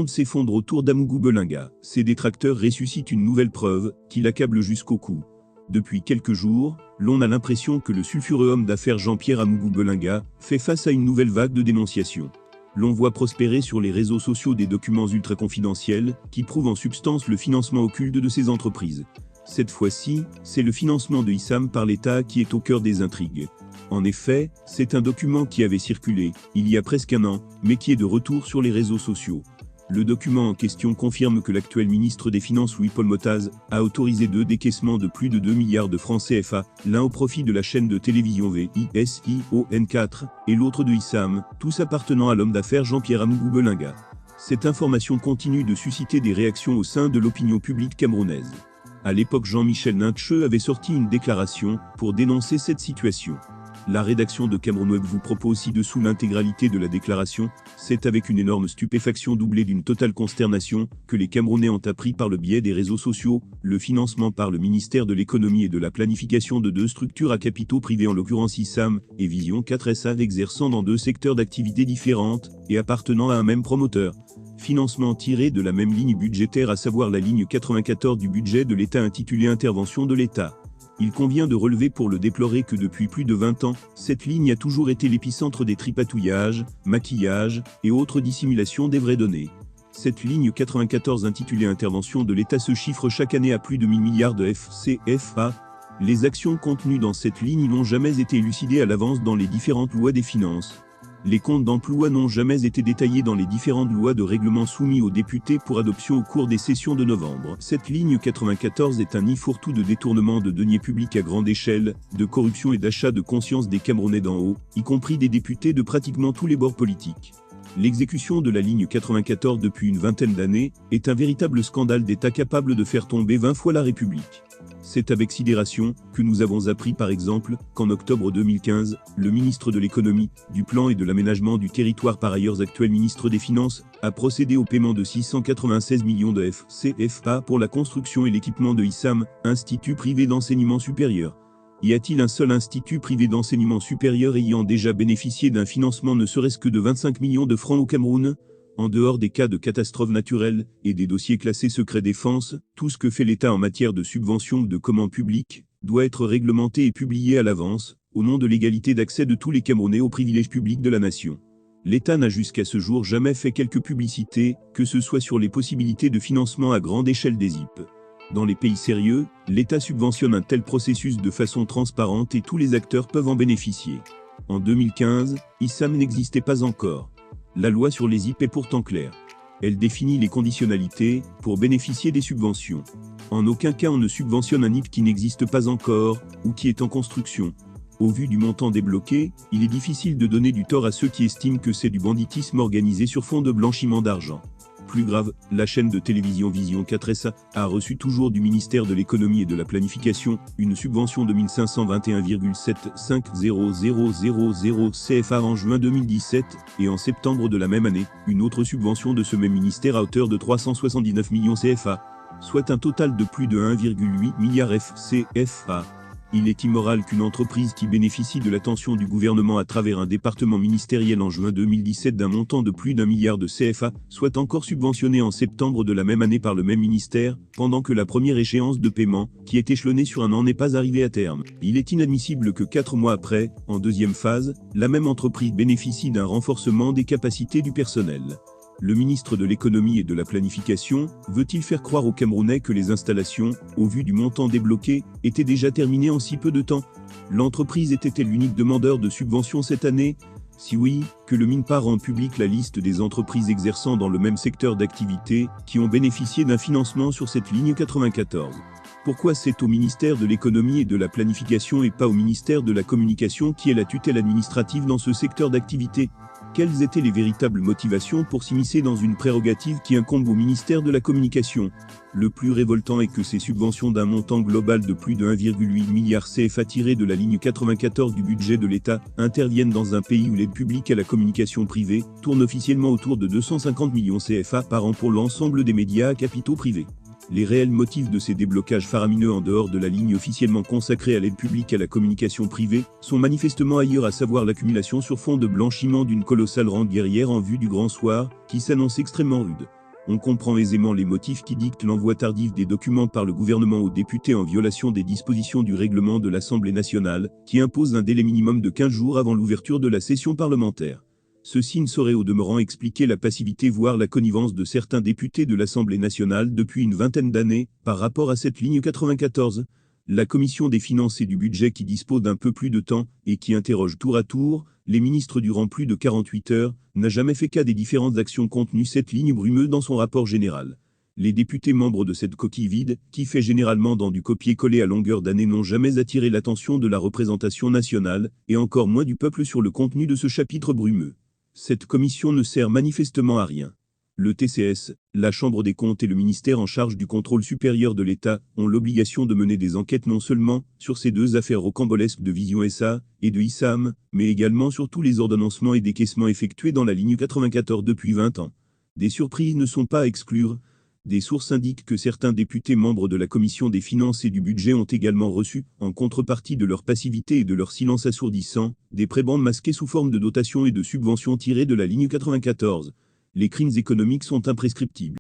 monde s'effondre autour d'Amougou Belinga. Ses détracteurs ressuscitent une nouvelle preuve, qui l'accable jusqu'au cou. Depuis quelques jours, l'on a l'impression que le sulfureux homme d'affaires Jean-Pierre Amougou Belinga fait face à une nouvelle vague de dénonciations. L'on voit prospérer sur les réseaux sociaux des documents ultra confidentiels, qui prouvent en substance le financement occulte de ces entreprises. Cette fois-ci, c'est le financement de Issam par l'État qui est au cœur des intrigues. En effet, c'est un document qui avait circulé, il y a presque un an, mais qui est de retour sur les réseaux sociaux. Le document en question confirme que l'actuel ministre des Finances Louis-Paul Motaz a autorisé 2 décaissements de plus de 2 milliards de francs CFA, l'un au profit de la chaîne de télévision VISION4 et l'autre de Issam, tous appartenant à l'homme d'affaires Jean-Pierre Amougou Belinga. Cette information continue de susciter des réactions au sein de l'opinion publique camerounaise. À l'époque, Jean-Michel Nintcheux avait sorti une déclaration pour dénoncer cette situation. La rédaction de Cameroun Web vous propose ci-dessous l'intégralité de la déclaration. C'est avec une énorme stupéfaction doublée d'une totale consternation que les Camerounais ont appris par le biais des réseaux sociaux le financement par le ministère de l'économie et de la planification de 2 structures à capitaux privés, en l'occurrence Issam et Vision 4 SA, exerçant dans 2 secteurs d'activité différentes et appartenant à un même promoteur. Financement tiré de la même ligne budgétaire, à savoir la ligne 94 du budget de l'État intitulée Intervention de l'État. Il convient de relever pour le déplorer que depuis plus de 20 ans, cette ligne a toujours été l'épicentre des tripatouillages, maquillages et autres dissimulations des vraies données. Cette ligne 94 intitulée Intervention de l'État se chiffre chaque année à plus de 1000 milliards de FCFA. Les actions contenues dans cette ligne n'ont jamais été élucidées à l'avance dans les différentes lois des finances. Les comptes d'emploi n'ont jamais été détaillés dans les différentes lois de règlement soumis aux députés pour adoption au cours des sessions de novembre. Cette ligne 94 est un nid fourre-tout de détournement de deniers publics à grande échelle, de corruption et d'achat de conscience des Camerounais d'en haut, y compris des députés de pratiquement tous les bords politiques. L'exécution de la ligne 94 depuis une vingtaine d'années est un véritable scandale d'État capable de faire tomber 20 fois la République. C'est avec sidération que nous avons appris par exemple qu'en octobre 2015, le ministre de l'économie, du plan et de l'aménagement du territoire, par ailleurs actuel ministre des Finances, a procédé au paiement de 696 millions de FCFA pour la construction et l'équipement de Issam, institut privé d'enseignement supérieur. Y a-t-il un seul institut privé d'enseignement supérieur ayant déjà bénéficié d'un financement ne serait-ce que de 25 millions de francs au Cameroun ? En dehors des cas de catastrophes naturelles et des dossiers classés secret défense, tout ce que fait l'État en matière de subventions ou de commandes publiques doit être réglementé et publié à l'avance, au nom de l'égalité d'accès de tous les Camerounais aux privilèges publics de la nation. L'État n'a jusqu'à ce jour jamais fait quelque publicité, que ce soit sur les possibilités de financement à grande échelle des IP. Dans les pays sérieux, l'État subventionne un tel processus de façon transparente et tous les acteurs peuvent en bénéficier. En 2015, Issam n'existait pas encore. La loi sur les IP est pourtant claire. Elle définit les conditionnalités pour bénéficier des subventions. En aucun cas on ne subventionne un IP qui n'existe pas encore ou qui est en construction. Au vu du montant débloqué, il est difficile de donner du tort à ceux qui estiment que c'est du banditisme organisé sur fond de blanchiment d'argent. Plus grave, la chaîne de télévision Vision 4 SA a reçu toujours du ministère de l'économie et de la planification une subvention de 1521,75000 CFA en juin 2017 et en septembre de la même année, une autre subvention de ce même ministère à hauteur de 379 millions CFA, soit un total de plus de 1,8 milliard FCFA. Il est immoral qu'une entreprise qui bénéficie de l'attention du gouvernement à travers un département ministériel en juin 2017 d'un montant de plus d'1 milliard de CFA soit encore subventionnée en septembre de la même année par le même ministère, pendant que la première échéance de paiement, qui est échelonnée sur un an, n'est pas arrivée à terme. Il est inadmissible que 4 mois après, en deuxième phase, la même entreprise bénéficie d'un renforcement des capacités du personnel. Le ministre de l'économie et de la planification veut-il faire croire aux Camerounais que les installations, au vu du montant débloqué, étaient déjà terminées en si peu de temps? L'entreprise était-elle l'unique demandeur de subventions cette année? Si oui, que le MINPA rende publique la liste des entreprises exerçant dans le même secteur d'activité qui ont bénéficié d'un financement sur cette ligne 94. Pourquoi c'est au ministère de l'économie et de la planification et pas au ministère de la communication qui est la tutelle administrative dans ce secteur d'activité? Quelles étaient les véritables motivations pour s'immiscer dans une prérogative qui incombe au ministère de la Communication? Le plus révoltant est que ces subventions d'un montant global de plus de 1,8 milliard CFA tirées de la ligne 94 du budget de l'État interviennent dans un pays où l'aide publique à la communication privée tourne officiellement autour de 250 millions CFA par an pour l'ensemble des médias à capitaux privés. Les réels motifs de ces déblocages faramineux en dehors de la ligne officiellement consacrée à l'aide publique à la communication privée sont manifestement ailleurs, à savoir l'accumulation sur fond de blanchiment d'une colossale rente guerrière en vue du grand soir, qui s'annonce extrêmement rude. On comprend aisément les motifs qui dictent l'envoi tardif des documents par le gouvernement aux députés en violation des dispositions du règlement de l'Assemblée nationale, qui impose un délai minimum de 15 jours avant l'ouverture de la session parlementaire. Ceci ne saurait au demeurant expliquer la passivité voire la connivence de certains députés de l'Assemblée nationale depuis une vingtaine d'années, par rapport à cette ligne 94. La Commission des finances et du budget qui dispose d'un peu plus de temps, et qui interroge tour à tour les ministres durant plus de 48 heures, n'a jamais fait cas des différentes actions contenues cette ligne brumeuse dans son rapport général. Les députés membres de cette coquille vide, qui fait généralement dans du copier-coller à longueur d'année, n'ont jamais attiré l'attention de la représentation nationale, et encore moins du peuple sur le contenu de ce chapitre brumeux. Cette commission ne sert manifestement à rien. Le TCS, la Chambre des comptes et le ministère en charge du contrôle supérieur de l'État ont l'obligation de mener des enquêtes non seulement sur ces deux affaires rocambolesques de Vision SA et de ISAM, mais également sur tous les ordonnancements et décaissements effectués dans la ligne 94 depuis 20 ans. Des surprises ne sont pas à exclure. Des sources indiquent que certains députés membres de la Commission des finances et du budget ont également reçu, en contrepartie de leur passivité et de leur silence assourdissant, des prébendes masquées sous forme de dotations et de subventions tirées de la ligne 94. Les crimes économiques sont imprescriptibles.